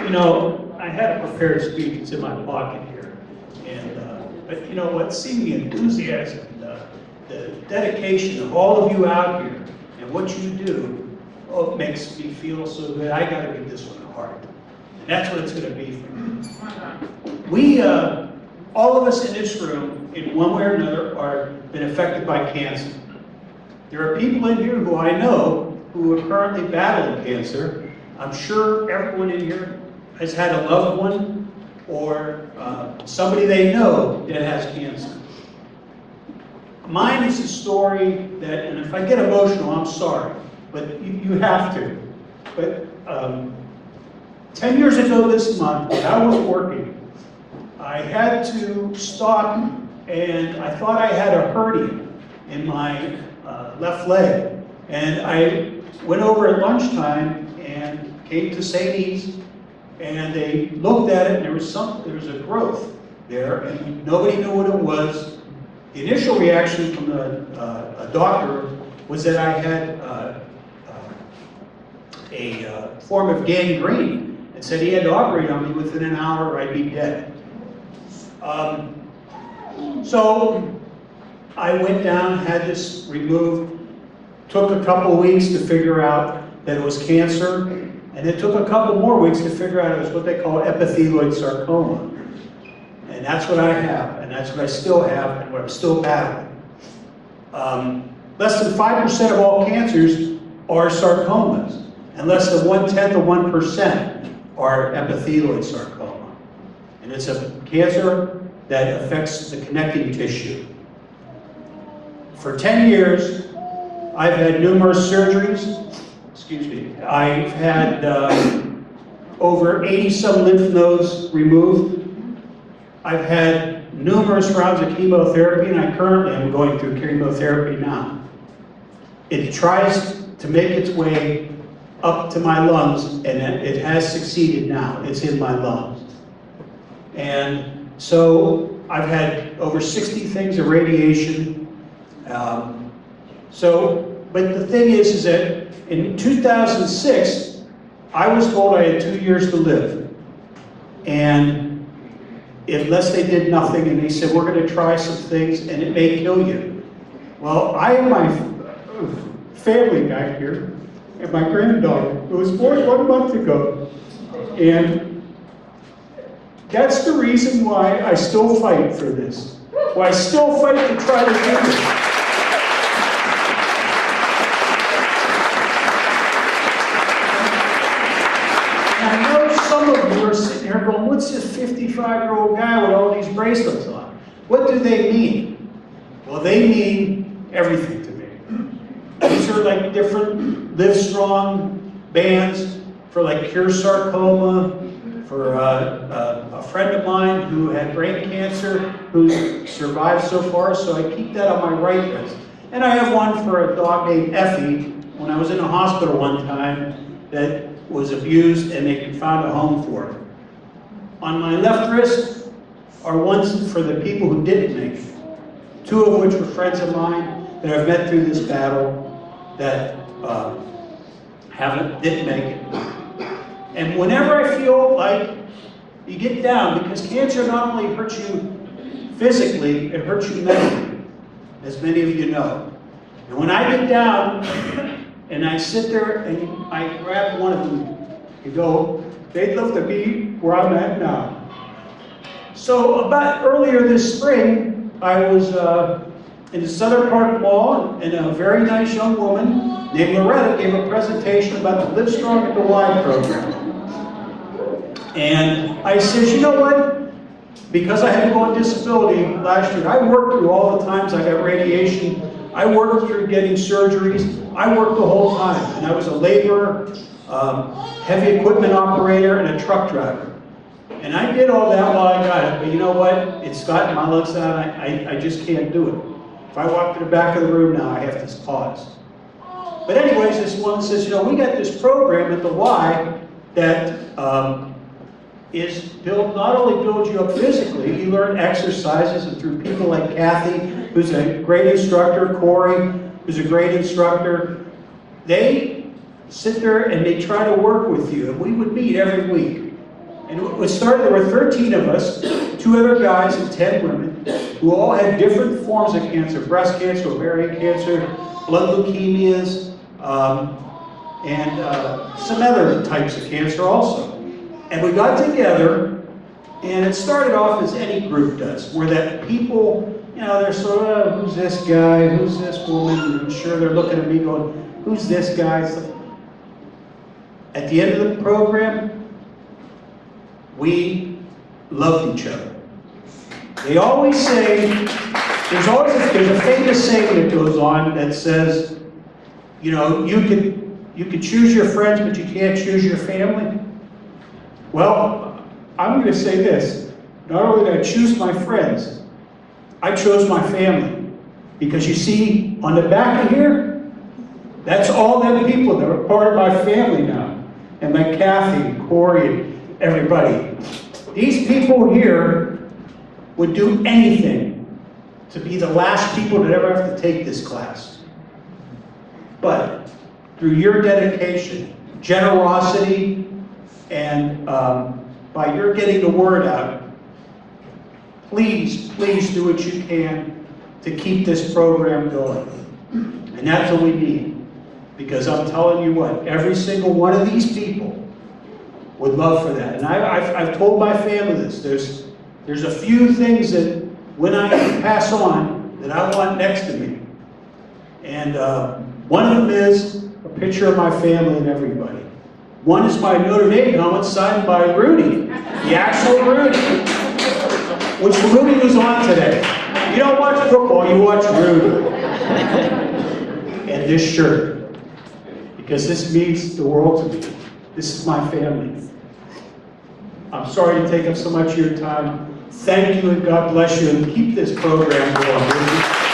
You know, I had a prepared speech. It's in my pocket here. But you know what? Seeing the enthusiasm, the dedication of all of you out here and what you do, oh, it makes me feel so good. I got to give this one a heart. And that's what it's going to be for me. We, all of us in this room, in one way or another, are been affected by cancer. There are people in here who I know who are currently battling cancer. I'm sure everyone in here has had a loved one or somebody they know that has cancer. Mine is a story that, and if I get emotional, I'm sorry, but you have to. But 10 years ago this month, when I was working, I had to stop, and I thought I had a hernia in my left leg. And I went over at lunchtime and came to St. E's, and they looked at it, and there was a growth there, and nobody knew what it was. The initial reaction from a doctor was that I had a form of gangrene, and said he had to operate on me within an hour or I'd be dead. So I went down, had this removed, took a couple of weeks to figure out that it was cancer, and it took a couple more weeks to figure out it was what they call epithelioid sarcoma. And that's what I have, and that's what I still have, and what I'm still battling. Less than 5% of all cancers are sarcomas, and less than 1/10 of 1% are epithelioid sarcoma. And it's a cancer that affects the connecting tissue. For 10 years, I've had numerous surgeries. Excuse me. I've had over 80-some lymph nodes removed. I've had numerous rounds of chemotherapy, and I currently am going through chemotherapy now. It tries to make its way up to my lungs, and it has succeeded now. It's in my lungs. And so I've had over 60 things of radiation. But the thing is that in 2006, I was told I had 2 years to live. And unless they did nothing, and they said, we're going to try some things, and it may kill you. Well, I have my family back here, and my granddaughter, who was born 1 month ago. And that's the reason why I still fight for this. Why I still fight to try to do this. And I know some of you are sitting here going, what's this 55-year-old guy with all these bracelets on? What do they mean? Well, they mean everything to me. These are like different LiveStrong bands for like cure sarcoma, for a friend of mine who had brain cancer, who's survived so far, so I keep that on my right wrist. And I have one for a dog named Effie, when I was in a hospital one time, that was abused and they found a home for her. On my left wrist are ones for the people who didn't make it, 2 of which were friends of mine that I've met through this battle that didn't make it. And whenever I feel like you get down, because cancer not only hurts you physically, it hurts you mentally, as many of you know. And when I get down, and I sit there and I grab one of them, you go, they'd love to be where I'm at now. So about earlier this spring, I was in the Southern Park Mall, and a very nice young woman named Loretta gave a presentation about the LiveStrong at the Y program. And I said, you know what? Because I had to go on disability last year, I worked through all the times I got radiation. I worked through getting surgeries. I worked the whole time. And I was a laborer, heavy equipment operator, and a truck driver. And I did all that while I got it. But you know what? It's gotten my legs out. I just can't do it. If I walk to the back of the room now, I have to pause. But anyways, this one says, you know, we got this program at the Y that is built, not only builds you up physically, you learn exercises, and through people like Kathy, who's a great instructor, Corey, who's a great instructor, they sit there and they try to work with you. And we would meet every week. And it started, there were 13 of us, 2 other guys and 10 women, who all had different forms of cancer: breast cancer, ovarian cancer, blood leukemias, and some other types of cancer also. And we got together, and it started off as any group does, where that people, you know, they're sort of, who's this guy, who's this woman, and I'm sure they're looking at me going, who's this guy? At the end of the program, we loved each other. They always say, there's a famous saying that goes on that says, you know, you could choose your friends, but you can't choose your family. Well, I'm going to say this. Not only did I choose my friends, I chose my family. Because you see, on the back of here, that's all them people that are part of my family now. And like Kathy and Corey and everybody. These people here would do anything to be the last people that ever have to take this class. But through your dedication, generosity, and by your getting the word out, please do what you can to keep this program going. And that's what we need. Because I'm telling you what, every single one of these people would love for that. And I've told my family this. There's a few things that when I pass on that I want next to me. And one of them is a picture of my family and everybody. One is my Notre Dame helmet signed by Rudy, the actual Rudy, which Rudy was on today. You don't watch football, you watch Rudy. And this shirt, because this means the world to me. This is my family. I'm sorry to take up so much of your time. Thank you and God bless you, and keep this program going.